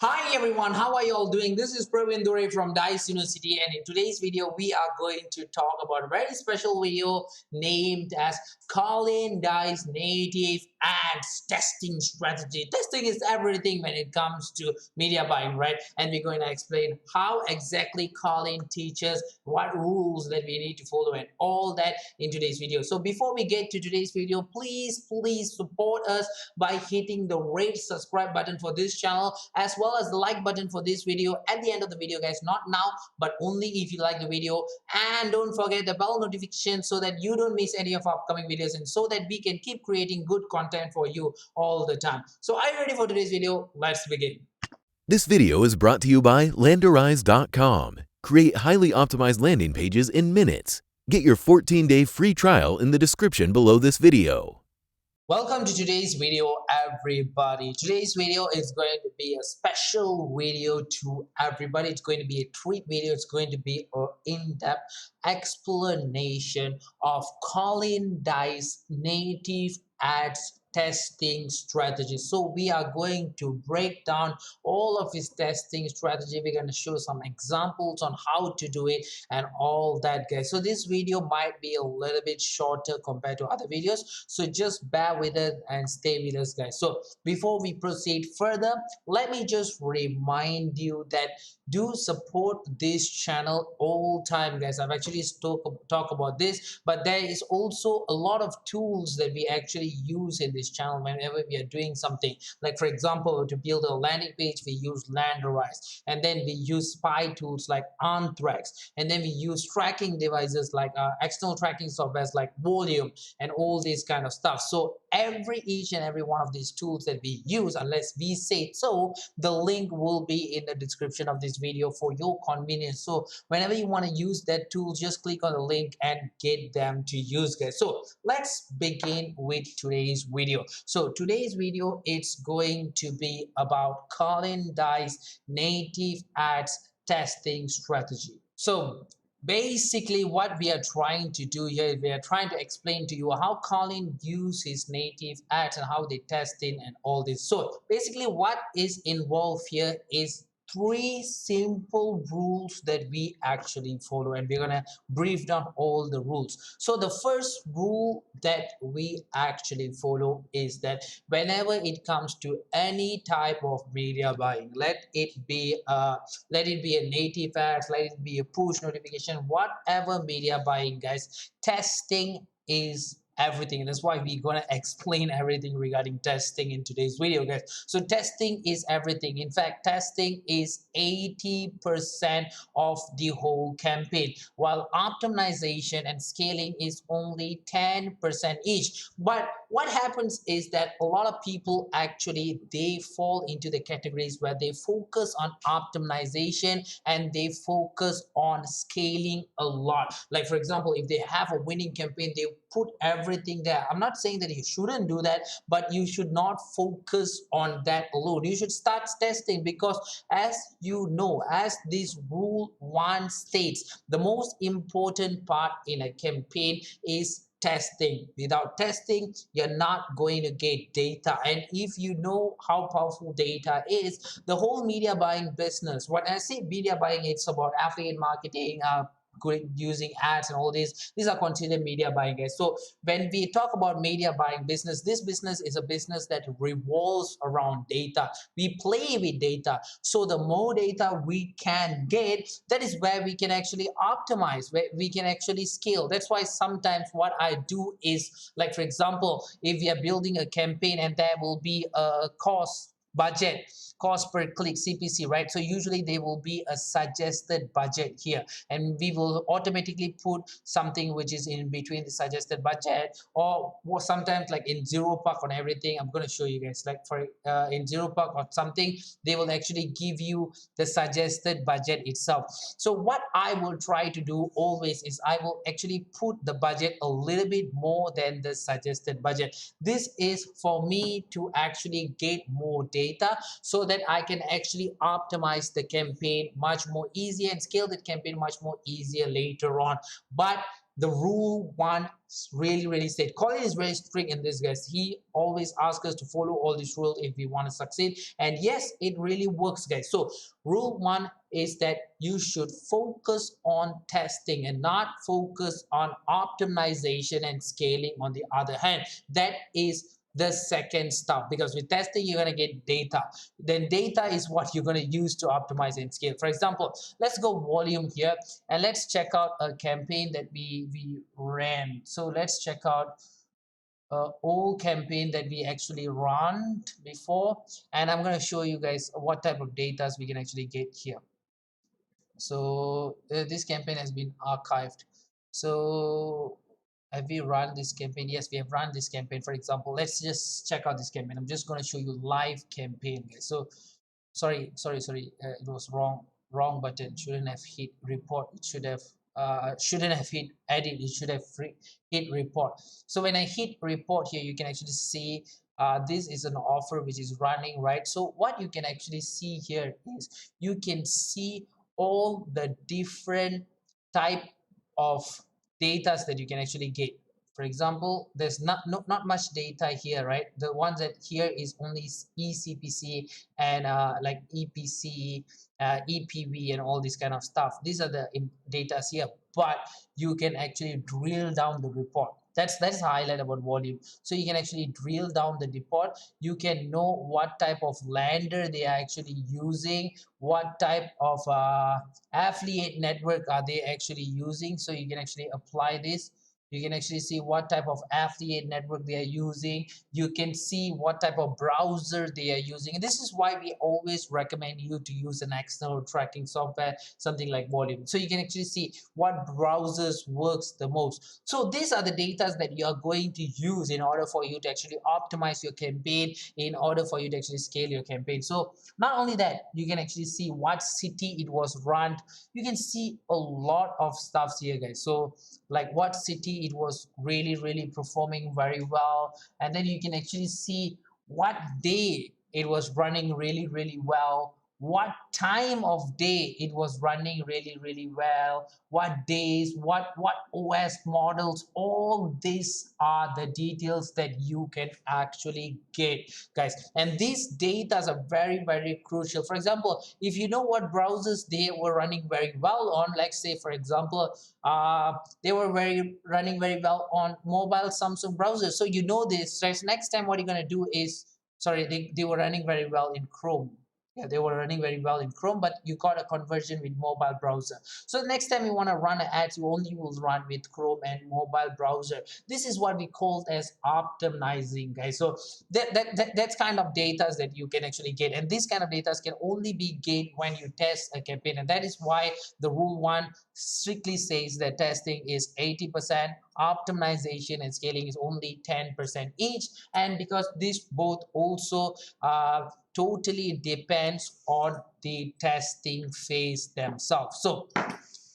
Hi everyone, how are you all doing? This is Praveen Dure from Dijs University, and in today's video we are going to talk about a very special video named as Colin Dijs Native Ads Testing Strategy. Testing is everything when it comes to media buying, right? And we're going to explain how exactly Colin teaches, what rules that we need to follow, and all that in today's video. So before we get to today's video, please support us by hitting the red subscribe button for this channel as well as the like button for this video at the end of the video, guys. Not now, but only if you like the video. And don't forget the bell notification so that you don't miss any of our upcoming videos and so that we can keep creating good content for you all the time. So are you ready for today's video? Let's begin. This video is brought to you by Landerize.com. Create highly optimized landing pages in minutes. Get your 14-day free trial in the description below this video. Welcome to today's video, everybody. Today's video is going to be a special video to everybody. It's going to be a treat video. It's going to be an in-depth explanation of Colin Dijs native ads testing strategy. So we are going to break down all of his testing strategy. We're going to show some examples on how to do it and all that, guys. So this video might be a little bit shorter compared to other videos, so just bear with us and stay with us, guys. So before we proceed further, let me just remind you that do support this channel all time, guys. I've actually talk about this, but there is also a lot of tools that we actually use in this channel whenever we are doing something. Like for example, to build a landing page, we use Landerize, and then we use spy tools like Anthrax, and then we use tracking devices like external tracking softwares like Volume and all this kind of stuff. So each and every one of these tools that we use, unless we say so, the link will be in the description of this video for your convenience. So whenever you want to use that tool, just click on the link and get them to use, guys. So let's begin with today's video. So today's video, it's going to be about Colin Dijs native ads testing strategy. So basically what we are trying to do here, we are trying to explain to you how Colin uses his native ads and how they test in and all this. So basically what is involved here is three simple rules that we actually follow, and we're gonna brief down all the rules. So the first rule that we actually follow is that whenever it comes to any type of media buying, let it be a native ads, let it be a push notification, whatever media buying, guys, testing is everything. And that's why we're gonna explain everything regarding testing in today's video, guys. So testing is everything. In fact, testing is 80% of the whole campaign, while optimization and scaling is only 10% each. But what happens is that a lot of people actually, they fall into the categories where they focus on optimization and they focus on scaling a lot. Like for example, if they have a winning campaign, they put everything there. I'm not saying that you shouldn't do that, but you should not focus on that alone. You should start testing, because as you know, as this rule 1 states, the most important part in a campaign is testing. Without testing, you're not going to get data. And if you know how powerful data is, the whole media buying business, when I say media buying, it's about affiliate marketing, using ads and all these are considered media buying, guys. So when we talk about media buying business, this business is a business that revolves around data. We play with data, so the more data we can get, that is where we can actually optimize, where we can actually scale. That's why sometimes what I do is, like for example, if we are building a campaign and there will be a cost per click, CPC, right? So usually there will be a suggested budget here, and we will automatically put something which is in between the suggested budget, or sometimes like in zero park on everything. I'm going to show you guys, like for in zero park or something, they will actually give you the suggested budget itself. So what I will try to do always is I will actually put the budget a little bit more than the suggested budget. This is for me to actually get more data, so that I can actually optimize the campaign much more easier and scale the campaign much more easier later on. But the rule one really state. Colin is very strict in this, guys. He always asks us to follow all these rules if we want to succeed. And yes, it really works, guys. So rule one is that you should focus on testing and not focus on optimization and scaling on the other hand. That is the second stuff, because with testing you're going to get data, then data is what you're going to use to optimize and scale. For example, let's go volume here and let's check out a campaign that we ran. So let's check out a old campaign that we actually run before, and I'm going to show you guys what type of data we can actually get here. So this campaign has been archived. So have we run this campaign? Yes, we have run this campaign. For example, let's just check out this campaign. I'm just going to show you live campaign. So sorry, it was wrong button. Shouldn't have hit report. It shouldn't have hit edit. It should have hit report. So when I hit report here, you can actually see this is an offer which is running, right? So what you can actually see here is you can see all the different type of data that you can actually get. For example, there's not much data here, right? The ones that here is only eCPC and like EPC, EPV, and all this kind of stuff. These are the data here, but you can actually drill down the report. That's the highlight about volume. So you can actually drill down the report. You can know what type of lander they are actually using, what type of affiliate network are they actually using. So you can actually apply this. You can actually see what type of affiliate network they are using. You can see what type of browser they are using. And this is why we always recommend you to use an external tracking software, something like Volume. So you can actually see what browsers works the most. So these are the data that you are going to use in order for you to actually optimize your campaign, in order for you to actually scale your campaign. So not only that, you can actually see what city it was run. You can see a lot of stuff here, guys. So like what city it was really performing very well, and then you can actually see what day it was running really well, what time of day it was running really well, what days, what OS models. All these are the details that you can actually get, guys, and these data are very crucial. For example, if you know what browsers they were running very well on, like say for example they were running very well on mobile Samsung browsers, so you know this, right? So next time what you're going to do is, sorry, they were running very well in Chrome. Yeah, they were running very well in Chrome, but you got a conversion with mobile browser. So next time you want to run an ads, you only will run with Chrome and mobile browser. This is what we call as optimizing, guys. So that's kind of data that you can actually get, and this kind of data can only be gained when you test a campaign, and that is why the rule one strictly says that testing is 80%, optimization and scaling is only 10% each. And because this both also totally depends on the testing phase themselves. So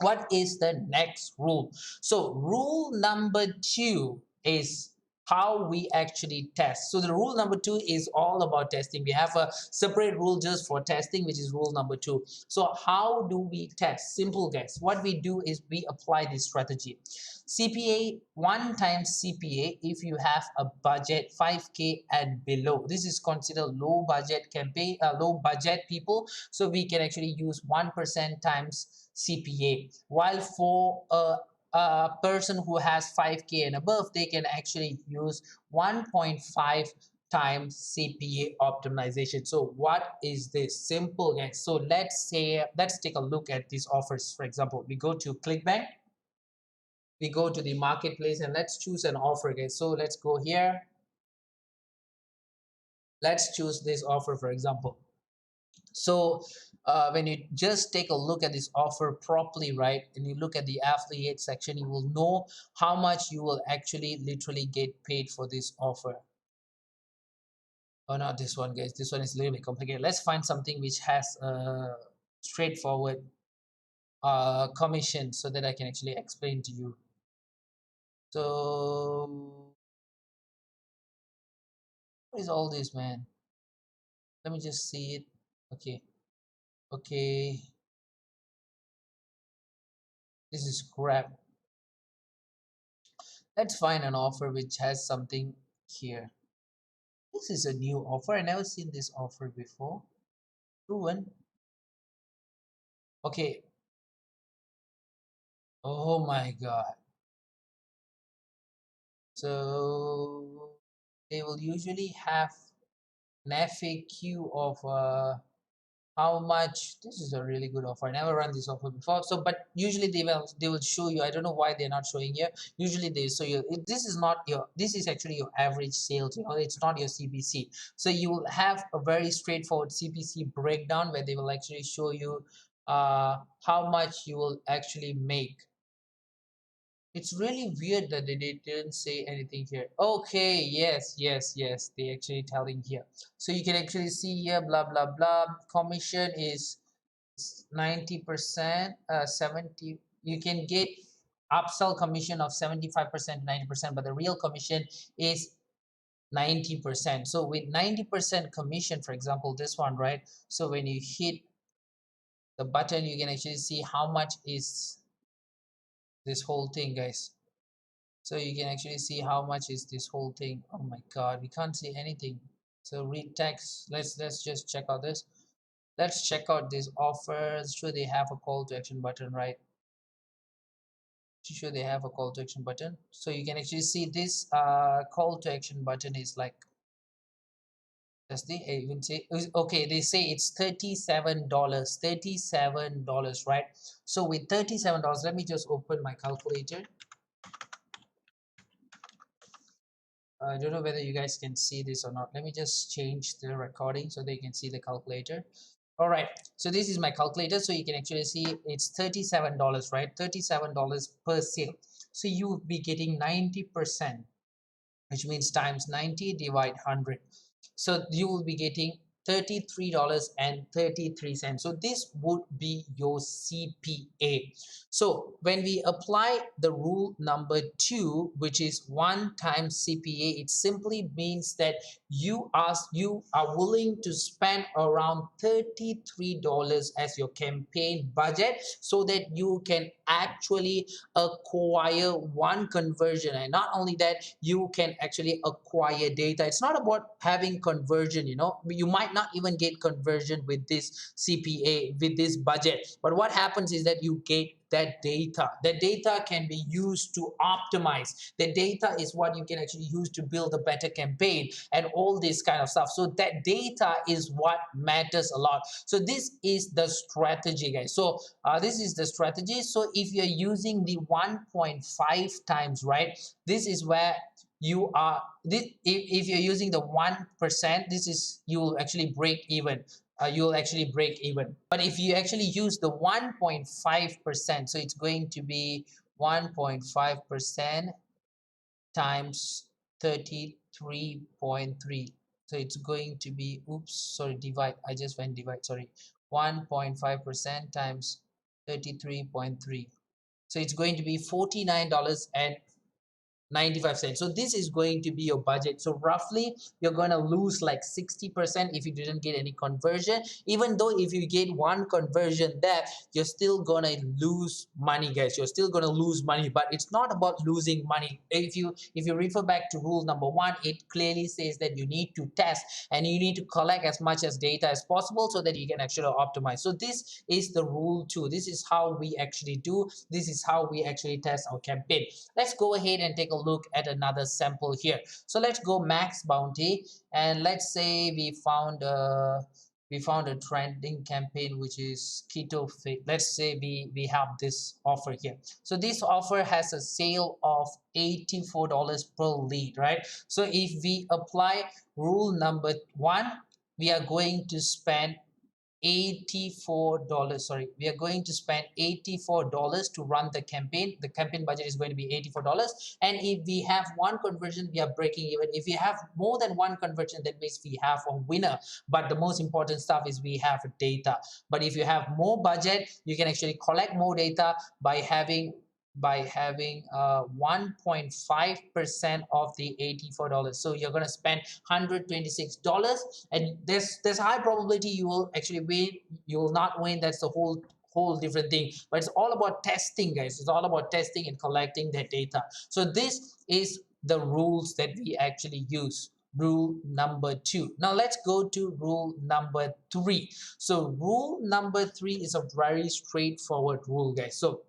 what is the next rule? So rule number 2 is how we actually test. So the rule number 2 is all about testing. We have a separate rule just for testing, which is rule number 2. So how do we test? Simple, guys. What we do is we apply this strategy. CPA, one times CPA if you have a budget 5k and below. This is considered low budget campaign, low budget people. So we can actually use 1% times CPA. While for a person who has 5k and above, they can actually use 1.5 times CPA optimization. So what is this? Simple, guys. So let's take a look at these offers. For example, we go to ClickBank, we go to the marketplace, and let's choose an offer, guys. So let's go here. Let's choose this offer, for example. So when you just take a look at this offer properly, right, and you look at the affiliate section, you will know how much you will actually literally get paid for this offer. Oh, not this one, guys. This one is a little bit complicated. Let's find something which has a straightforward commission so that I can actually explain to you. So what is all this, man? Let me just see it. Okay, this is crap. Let's find an offer which has something here. This is a new offer. I never seen this offer before. Proven. Okay. Oh my God. So they will usually have an FAQ of how much. This is a really good offer. I never run this offer before. So but usually they will show you. I don't know why they're not showing here. Usually they show you this is not your, this is actually your average sales, it's not your CPC. So you will have a very straightforward CPC breakdown where they will actually show you how much you will actually make. It's really weird that they didn't say anything here. Okay, yes, yes, yes. They actually telling here. So you can actually see here, blah blah blah. Commission is 90%, 70. You can get upsell commission of 75% 90%, but the real commission is 90%. So with 90% commission, for example, this one, right? So when you hit the button, you can actually see how much is this whole thing, guys. So you can actually see how much is this whole thing. Oh my God, we can't see anything. So read text. Let's just check out this. Let's check out this offer. Sure, they have a call to action button, right? Sure, they have a call to action button. So you can actually see this call to action button is like, does they even say, okay, they say it's $37, $37, right? So with $37, let me just open my calculator. I don't know whether you guys can see this or not. Let me just change the recording so they can see the calculator. All right, so this is my calculator. So you can actually see it's $37, right? $37 per sale. So you will be getting 90%, which means times 90 divide 100. So you will be getting $33.33. So this would be your CPA. So when we apply the rule number 2, which is 1 times CPA, it simply means that you are willing to spend around $33 as your campaign budget so that you can actually acquire one conversion. And not only that, you can actually acquire data. It's not about having conversion, you might not even get conversion with this CPA, with this budget, but what happens is that you get that data can be used to optimize. The data is what you can actually use to build a better campaign and all this kind of stuff. So that data is what matters a lot. So this is the strategy, guys. So this is the strategy. So if you're using the 1.5 times, right, this is where you are this, if you're using the 1%, this is, you will actually break even. You'll actually break even. But if you actually use the 1.5%, so it's going to be 1.5% times 33.3. So it's going to be, oops, sorry, divide. I just went divide, sorry. 1.5% times 33.3. So it's going to be $49.95. So this is going to be your budget. So roughly you're going to lose like 60% if you didn't get any conversion. Even though if you get one conversion there, you're still going to lose money, guys. You're still going to lose money, but it's not about losing money. If you refer back to rule number 1, it clearly says that you need to test and you need to collect as much as data as possible so that you can actually optimize. So this is the rule 2. This is how we actually do. This is how we actually test our campaign. Let's go ahead and take a look at another sample here. So let's go max bounty, and let's say we found a trending campaign which is keto fit. Let's say we have this offer here. So this offer has a sale of $84 per lead, right? So if we apply rule number 1, we are going to spend $84. Sorry, we are going to spend $84 to run the campaign. The campaign budget is going to be $84, and if we have one conversion, we are breaking even. If we have more than one conversion, that means we have a winner. But the most important stuff is we have data. But if you have more budget, you can actually collect more data by having 1.5% of the $84. So you're going to spend $126, and there's high probability you will actually win. You will not win. That's the whole whole different thing, but it's all about testing, guys. It's all about testing and collecting that data. So this is the rules that we actually use. Rule number 2. Now let's go to rule number 3. So rule number 3 is a very straightforward rule, guys. So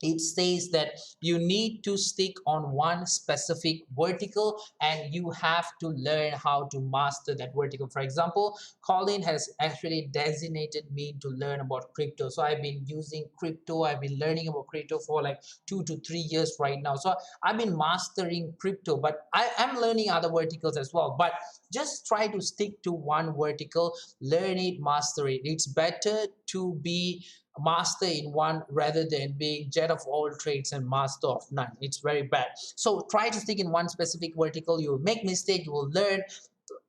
it says that you need to stick on one specific vertical and you have to learn how to master that vertical. For example, Colin has actually designated me to learn about crypto. So I've been using crypto. I've been learning about crypto for like 2 to 3 years right now. So I've been mastering crypto, but I am learning other verticals as well. But just try to stick to one vertical, learn it, master it. It's better to be master in one rather than being jack of all trades and master of none. It's very bad. So try to stick in one specific vertical. You will make mistake, you will learn,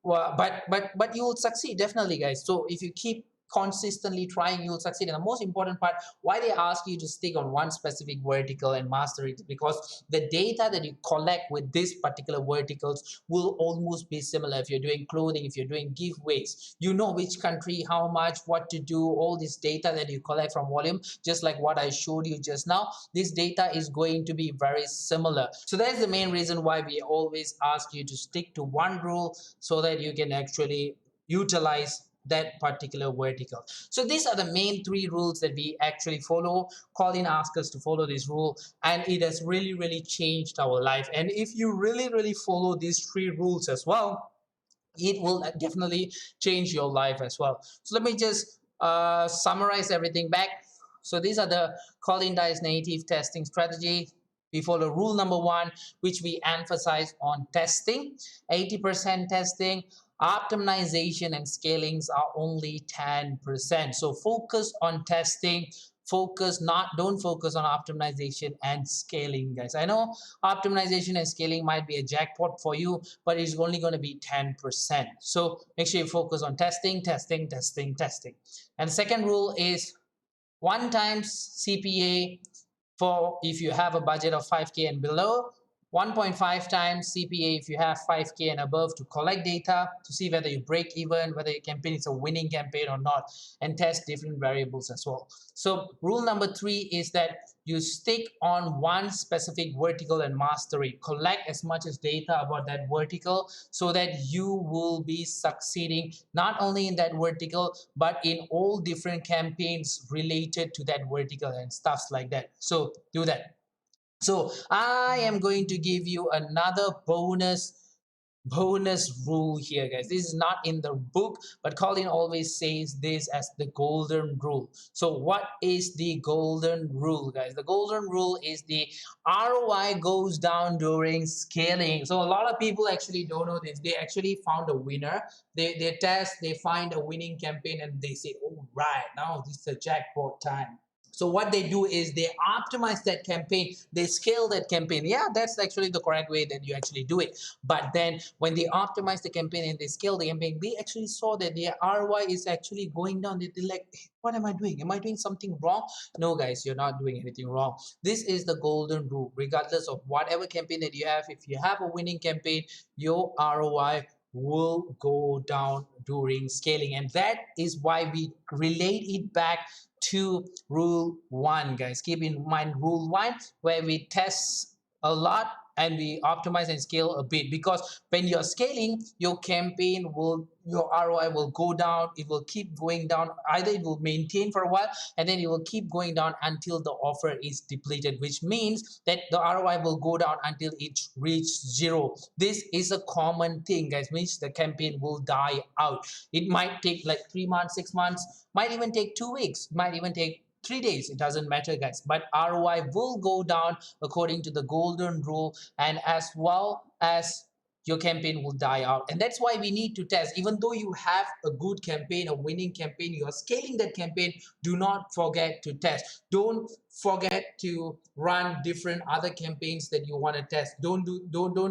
well, but you will succeed definitely, guys. So if you keep consistently trying, you will succeed. And the most important part, why they ask you to stick on one specific vertical and master it, because the data that you collect with this particular verticals will almost be similar. If you're doing clothing, if you're doing giveaways, you know which country, how much, what to do. All this data that you collect from volume, just like what I showed you just now, this data is going to be very similar. So that's the main reason why we always ask you to stick to one rule, so that you can actually utilize that particular vertical. So these are the main 3 rules that we actually follow. Colin asked us to follow this rule, and it has really changed our life. And if you really follow these 3 rules as well, it will definitely change your life as well. So let me just summarize everything back. So these are the Colin Dijs native testing strategy. We follow rule number 1, which we emphasize on testing, 80% testing. Optimization and scalings are only 10%. So focus on testing, don't focus on optimization and scaling, guys. I know optimization and scaling might be a jackpot for you, but it's only going to be 10%. So make sure you focus on testing. And the second rule is 1 times CPA for if you have a budget of 5K and below, 1.5 times CPA if you have 5K and above, to collect data to see whether you break even, whether your campaign is a winning campaign or not, and test different variables as well. So rule number 3 is that you stick on one specific vertical and master it. Collect as much as data about that vertical so that you will be succeeding not only in that vertical but in all different campaigns related to that vertical and stuffs like that. So do that. So I am going to give you another bonus rule here, guys. This is not in the book, but Colin always says this as the golden rule. So what is the golden rule, guys? The golden rule is the ROI goes down during scaling. So a lot of people actually don't know this. They actually found a winner. They test, they find a winning campaign, and they say, oh right, now this is a jackpot time. So what they do is they optimize that campaign, they scale that campaign. Yeah, that's actually the correct way that you actually do it. But then when they optimize the campaign and they scale the campaign, they actually saw that their ROI is actually going down. They're like, what am I doing? Am I doing something wrong? No, guys, you're not doing anything wrong. This is the golden rule. Regardless of whatever campaign that you have, if you have a winning campaign, your ROI will go down during scaling. And that is why we relate it back to rule 1, guys. Keep in mind rule 1, where we test a lot and we optimize and scale a bit, because when you're scaling, your ROI will go down. It will keep going down. Either it will maintain for a while and then it will keep going down until the offer is depleted, which means that the ROI will go down until it reaches 0. This is a common thing, guys, means the campaign will die out. It might take like 3 months, 6 months, might even take 2 weeks, might even take 3 days. It doesn't matter, guys, but ROI will go down according to the golden rule, and as well as your campaign will die out. And that's why we need to test. Even though you have a good campaign, a winning campaign, you are scaling that campaign, do not forget to test. Don't forget to run different other campaigns that you want to test. Don't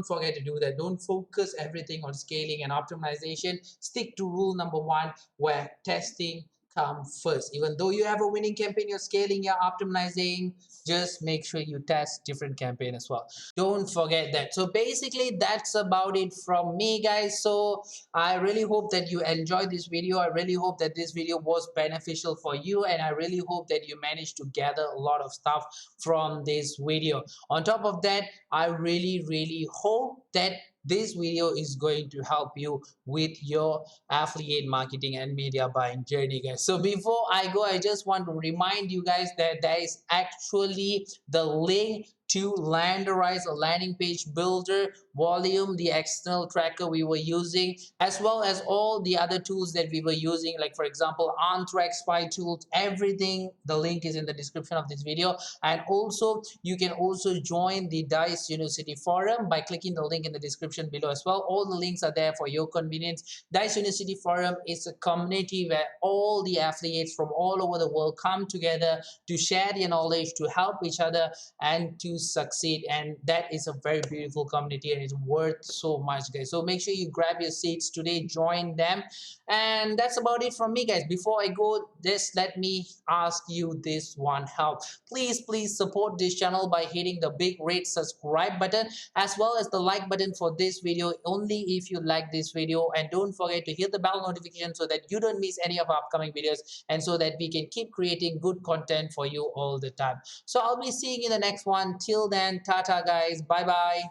forget to do that. Don't focus everything on scaling and optimization. Stick to rule number 1, where testing come first. Even though you have a winning campaign, you're scaling, you're optimizing, just make sure you test different campaign as well. Don't forget that. So basically that's about it from me, guys. So I really hope that you enjoyed this video. I really hope that this video was beneficial for you, and I really hope that you managed to gather a lot of stuff from this video. On top of that, I really hope that this video is going to help you with your affiliate marketing and media buying journey, guys. So before I go, I just want to remind you guys that there is actually the link to Landerize, a landing page builder, volume, the external tracker we were using, as well as all the other tools that we were using, like for example Anthrax spy tools. Everything, the link is in the description of this video. And also you can also join the Dice University forum by clicking the link in the description below as well. All the links are there for your convenience. Dice University forum is a community where all the affiliates from all over the world come together to share their knowledge, to help each other, and to succeed. And that is a very beautiful community, and it's worth so much, guys. So make sure you grab your seats today, join them. And that's about it from me, guys. Before I go, just let me ask you this one help. Please support this channel by hitting the big red subscribe button, as well as the like button for this video, only if you like this video. And don't forget to hit the bell notification so that you don't miss any of our upcoming videos, and so that we can keep creating good content for you all the time. So I'll be seeing you in the next one. Till then, tata guys, bye bye.